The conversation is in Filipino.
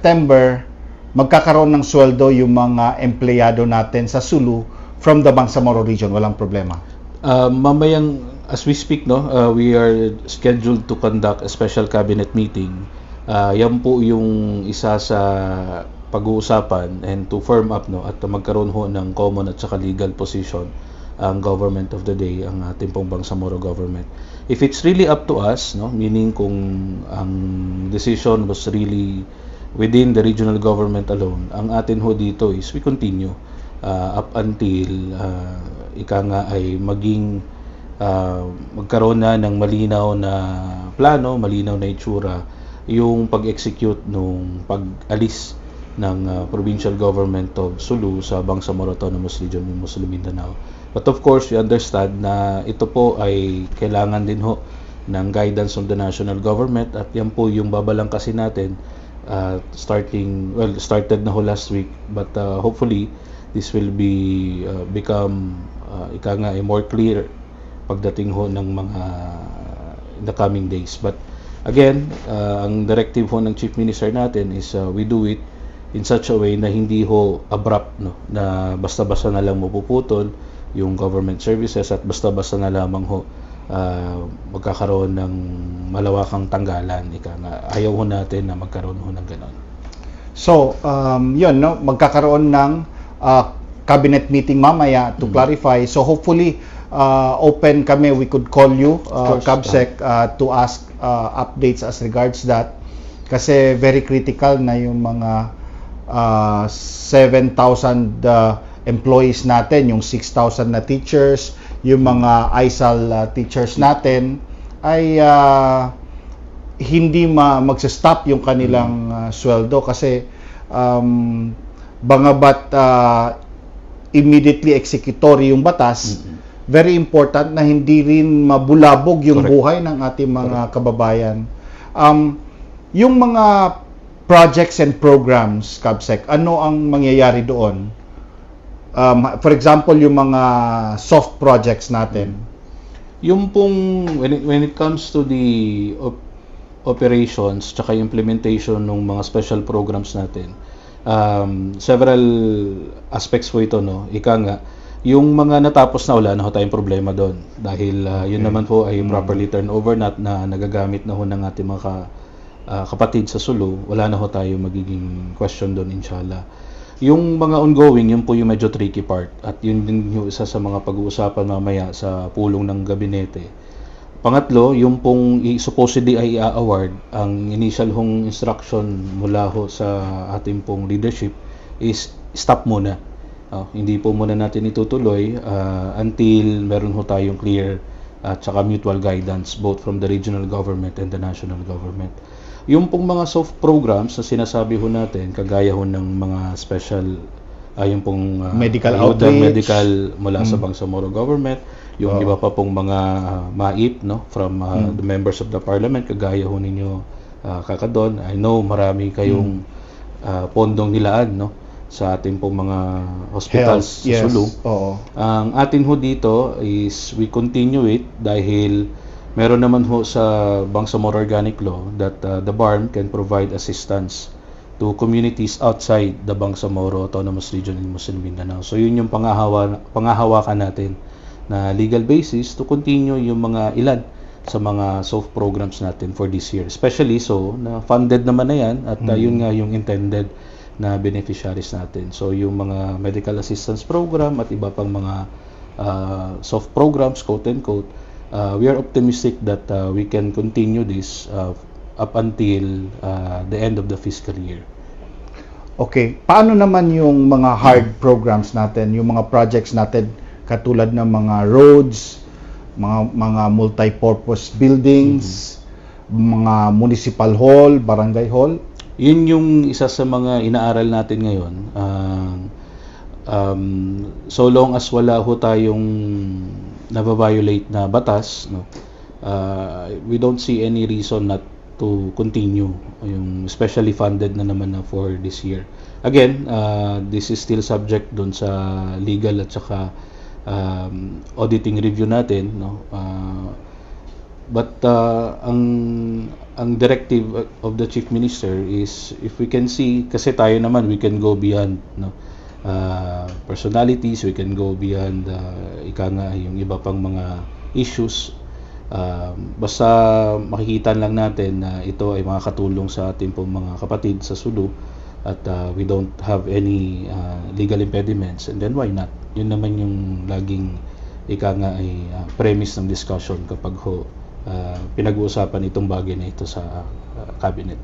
September, magkakaroon ng sweldo yung mga empleyado natin sa Sulu from the Bangsamoro region. Walang problema. Mamayang, as we speak, we are scheduled to conduct a special cabinet meeting. Yan po yung isa sa pag-uusapan and to firm up at magkaroon ho ng common at saka legal position ang government of the day, ang ating pong Bangsamoro government. If it's really up to us, meaning kung ang decision was really within the regional government alone, ang atin ho dito is we continue up until ay magkaroon na ng malinaw na plano, malinaw na itsura yung pag-execute nung pag-alis ng provincial government of Sulu sa Bangsamoro Autonomous Region ng Muslim Mindanao. But of course, we understand na ito po ay kailangan din ho ng guidance from the national government at yan po yung babalangkasin natin started na ho last week, but hopefully this will be become more clear pagdating ho ng mga in the coming days. But again, ang directive ho ng Chief Minister natin is we do it in such a way na hindi ho abrupt, na basta-basta na lang mapuputol yung government services at basta-basta na lamang ho magkakaroon ng malawakang tanggalan. Ayaw ho natin na magkaroon ho ng ganon. So, yun, magkakaroon ng cabinet meeting mamaya to clarify. So, hopefully, open kami. We could call you, CABSEC, to ask updates as regards that. Kasi very critical na yung mga 7,000 employees natin, yung 6,000 na teachers, yung mga ISAL teachers natin ay hindi magsa-stop yung kanilang sweldo kasi bangabat immediately executory yung batas, very important na hindi rin mabulabog yung buhay ng ating mga kababayan. Yung mga projects and programs, CABSEC, ano ang mangyayari doon? For example, yung mga soft projects natin. Yung pong when it comes to the operations tsaka implementation ng mga special programs natin, several aspects po ito, yung mga natapos na, wala na ho tayong problema doon dahil yun naman po ay properly turnover na nagagamit na ho ng ating mga kapatid sa Sulu. Wala na ho tayo magiging question doon, inshallah. Yung mga ongoing, yun po yung medyo tricky part at yun din yung isa sa mga pag-uusapan mamaya sa pulong ng gabinete. Pangatlo, yung pong supposedly ay i-award, ang initial hong instruction mula ho sa ating pong leadership is stop muna. Hindi po muna natin itutuloy until meron ho tayong clear at saka mutual guidance both from the regional government and the national government. Yung pong mga soft programs na sinasabi ho natin, kagaya ho ng mga special, yung pong medical outreach, medical mula sa Bangsamoro government, yung iba pa pong mga MAIP, from the members of the parliament, kagaya ho ninyo kakadon. I know marami kayong pondong nilaan, sa ating pong mga hospitals sa Sulu. Ang atin ho dito is we continue it dahil meron naman ho sa Bangsamoro Organic Law that the BARM can provide assistance to communities outside the Bangsamoro Autonomous Region in Muslim Mindanao. So yun yung pangahawakan natin na legal basis to continue yung mga ilan sa mga soft programs natin for this year. Especially na funded naman na yan at yun nga yung intended na beneficiaries natin. So yung mga medical assistance program at iba pang mga soft programs, quote and quote, we are optimistic that we can continue this up until the end of the fiscal year. Okay. Paano naman yung mga hard programs natin, yung mga projects natin katulad ng mga roads, mga multi-purpose buildings, mga municipal hall, barangay hall? Yun yung isa sa mga inaaral natin ngayon. So long as wala ho tayong na-violate na batas, we don't see any reason not to continue yung especially funded na naman for this year. Again, this is still subject dun sa legal at saka auditing review natin, But ang directive of the Chief Minister is, if we can see, kasi tayo naman, we can go beyond, no? Personalities, we can go beyond ika nga yung iba pang mga issues. Basta makikita lang natin na ito ay makakatulong sa ating pong mga kapatid sa Sulu, at we don't have any legal impediments, and then why not? Yun naman yung laging ika nga ay premise ng discussion kapag pinag-uusapan itong bagay na ito sa cabinet.